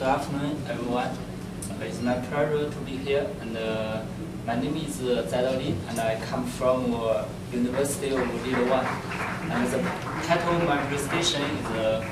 afternoon, everyone. It's my pleasure to be here. And my name is Li, and I come from University of Lilongwe. And the title of my presentation is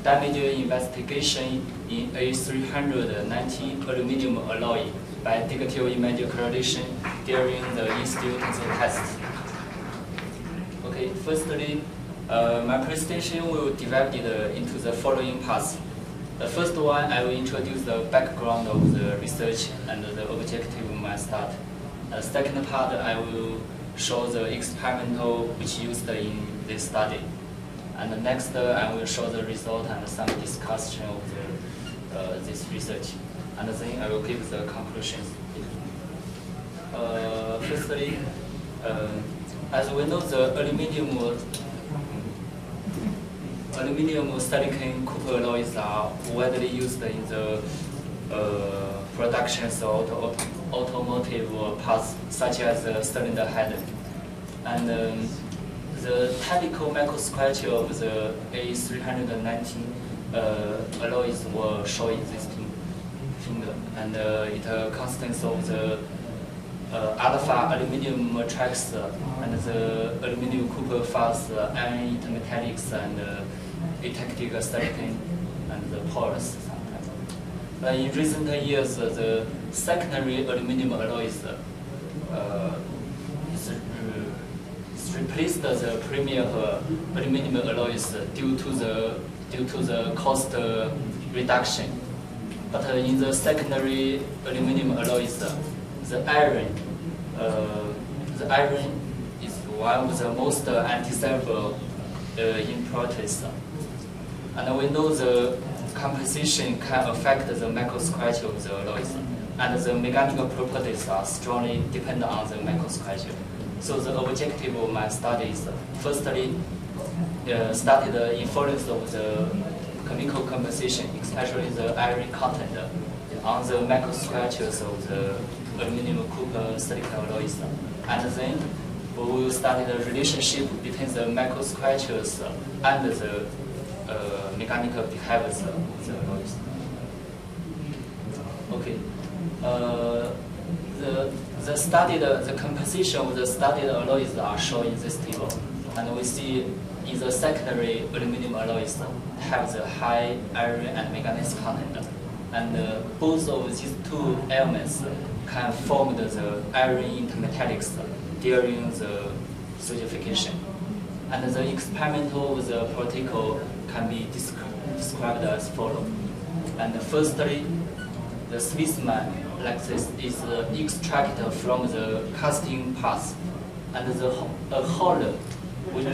Damage Investigation in A390 Aluminum Alloy by Digital Image Correlation during the in-situ tensor test. Okay, firstly, my presentation will be divided into the following parts. The first one, I will introduce the background of the research and the objective of my study. The second part, I will show the experimental which used in this study. And the next, I will show the result and some discussion of this research. And then I will give the conclusions. Firstly, as we know, the aluminum silicon copper alloys are widely used in the productions of automotive parts, such as the cylinder head. And the technical microstructure of the A390 alloys were shown in this figure, and it consists of the alpha aluminum tracks and the aluminum copper fast iron intermetallics and eclectic silicon and the porous sometimes. But in recent years, the secondary aluminum alloys replaced the premier aluminum alloys due to the cost reduction. But in the secondary aluminum alloys, the iron is one of the most undesirable impurities. And we know the composition can affect the microstructure of the alloys, and the mechanical properties are strongly dependent on the microstructure. So the objective of my study is, firstly, study the influence of the chemical composition, especially the iron content, on the microstructures of the aluminum copper silicon alloys. And then we will study the relationship between the microstructures and the mechanical behaviors of the alloys. Okay. The composition of the studied alloys are shown in this table. And we see in the secondary aluminum alloys have the high iron and manganese content. And both of these two elements can form the iron intermetallics during the solidification. And the experimental of the particle can be described as follows. And firstly, the specimen like this is extracted from the casting parts, and a hole which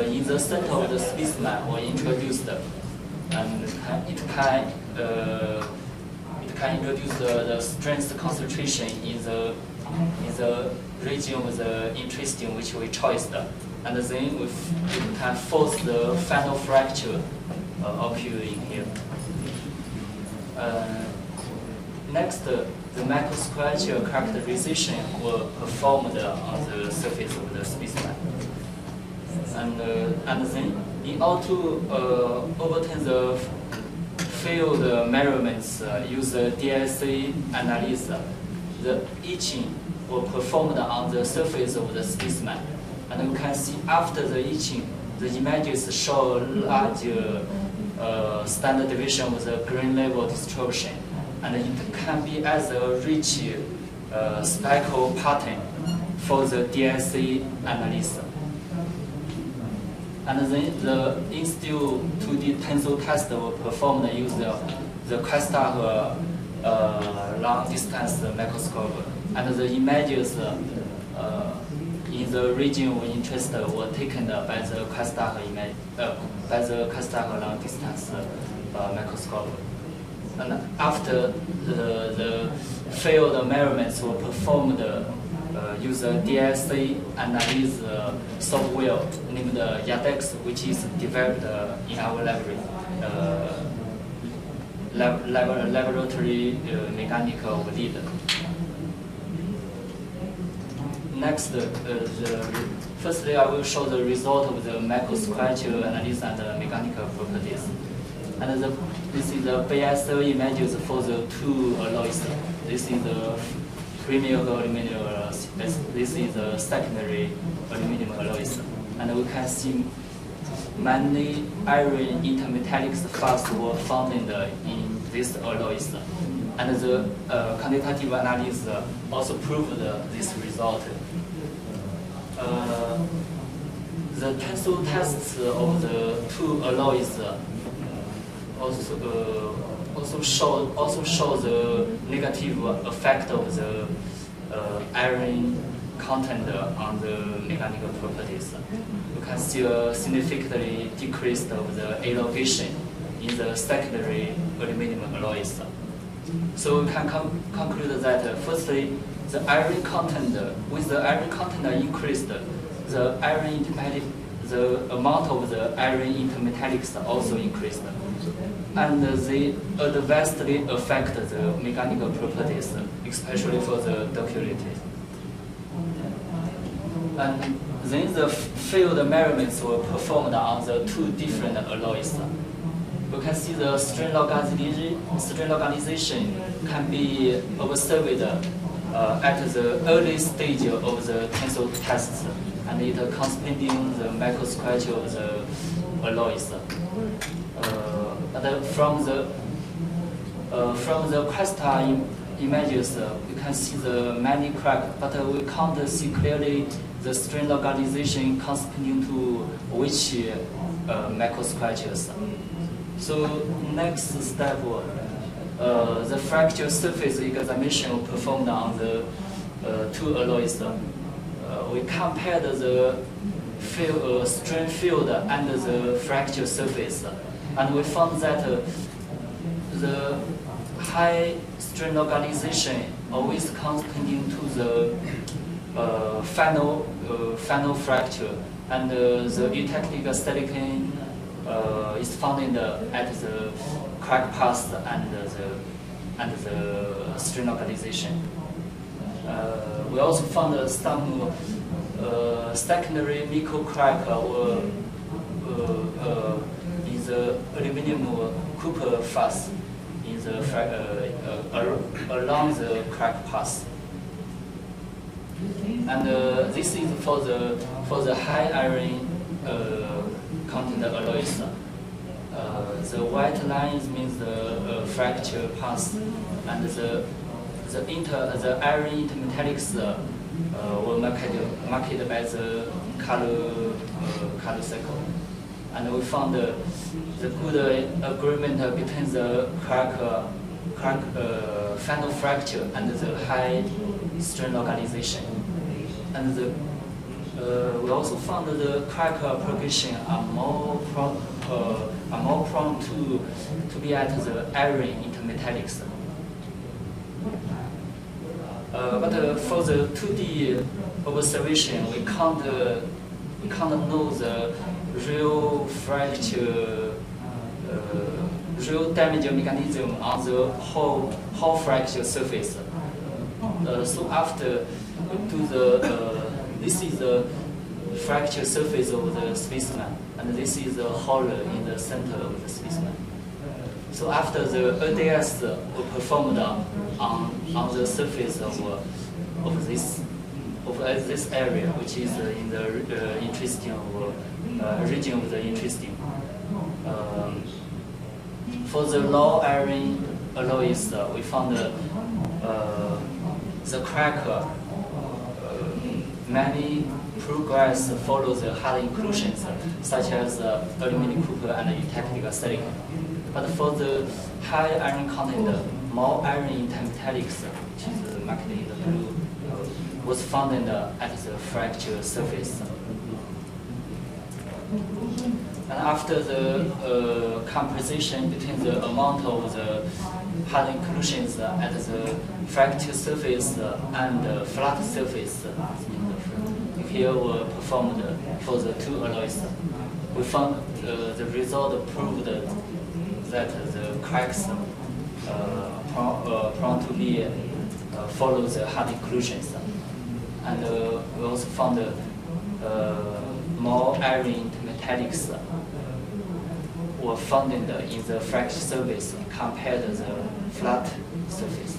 in the center of the specimen was introduced, and it can introduce the strength concentration in the region of the interesting which we chose, and then it can force the final fracture occurring here. Next, the microstructure characterization were performed on the surface of the specimen. And then, in order to obtain the field measurements, use the DSA analysis, the etching was performed on the surface of the specimen. And you can see after the etching, the images show large standard deviation of the grain level distribution. And it can be as a rich speckle pattern for the DSA analysis. And then the in-situ 2D tensor test was performed using the Quastar long-distance microscope. And the images in the region of interest were taken by the Quastar long-distance microscope. And after the field measurements were performed using DSA analysis software named Yadex, which is developed in our library, laboratory mechanical lead. Next, firstly, I will show the result of the microstructure analysis and the mechanical properties. And this is the BSO images for the two alloys. This is the premier aluminum alloys. This is the secondary aluminum alloys. And we can see many iron intermetallics first were found in these alloys. And the quantitative analysis also proved this result. The tensile tests of the two alloys also show the negative effect of the iron content on the mechanical properties. You can see a significantly decrease of the elongation in the secondary aluminum alloys. So we can conclude that firstly, the iron content, with the iron content increased, the amount of the iron intermetallics also increased, and they adversely affect the mechanical properties, especially for the ductility. And then the field measurements were performed on the two different alloys. You can see the strain localization can be observed at the early stage of the tensile tests, and it corresponding the microstructure of the alloys. But from the crystal images, we can see the many cracks, but we can't see clearly the strain localization corresponding to which microstructures. So next step, the fracture surface examination performed on the two alloys. We compared the strain field and the fracture surface, and we found that the high strain localization always corresponding to the final fracture, and the eutectic silicon is found at the crack path and the strain localization. We also found some secondary micro crack in the aluminum copper phase in the along the crack path. And this is for the high iron content alloys. The white lines means the fracture path, and the iron intermetallics were marked by the color cycle. And we found the good agreement between the crack final fracture and the high strain localization. And we also found the crack propagation are more prone to be at the iron intermetallics. But for the 2D observation, we can't know the real fracture, real damage mechanism on the whole fracture surface. So after we do this is the fracture surface of the specimen, and this is the hole in the center of the specimen. So after the ADS were performed on the surface of this area, which is in the region of the intestine. For the low iron alloys, we found the crack. Many progress follow the hard inclusions, such as aluminum copper and eutectic silicon. But for the high iron content, more iron intermetallics, which is marked in the blue, was found at the fracture surface. And after the composition between the amount of the hard inclusions at the fracture surface and the flat surface, here were performed for the two alloys. We found the result proved that the cracks prone to be follow the hard inclusions, and we also found more iron intermetallics were found in the fracture surface compared to the flat surface.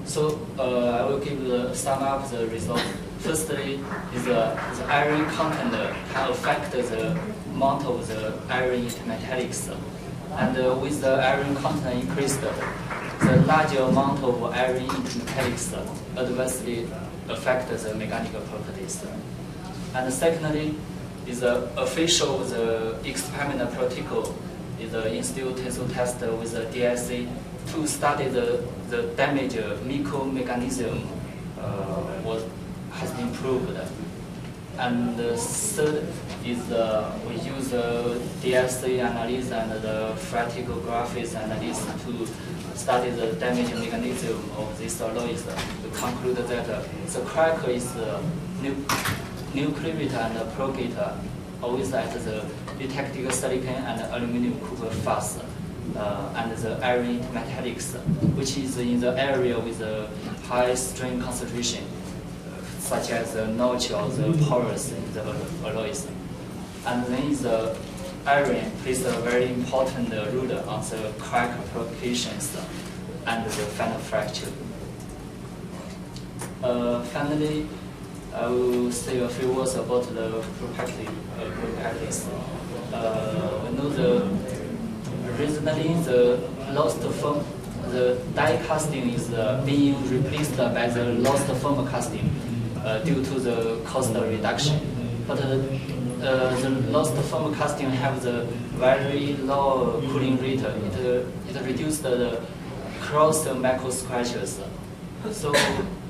So I will sum up the result. Firstly, the iron content can affect the amount of the iron intermetallics, and with the iron content increased, the larger amount of iron intermetallics adversely affect the mechanical properties. And secondly, is the official experimental protocol is the institute tensile test with the DSC to study the damage mechanism has been proved. And the third is we use the DSC analysis and the fractalographic analysis to study the damage mechanism of these alloys to conclude that the crack is nucleate and progate always at the eutectic silicon and aluminum copper fast and the iron metallics, which is in the area with a high strain concentration, such as the notch or the porous in the alloys. And then the iron plays a very important role on the crack propagations and the final fracture. Finally, I will say a few words about the properties. We know recently the lost form, the die casting is being replaced by the lost form casting due to the cost reduction. But the lost form casting have the very low cooling rate. It reduced the cross microstructures. So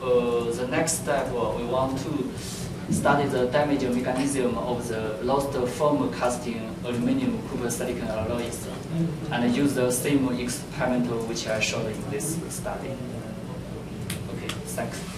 the next step, we want to study the damage mechanism of the lost form casting aluminum copper silicon alloys and use the same experimental which I showed in this study. Okay, thanks.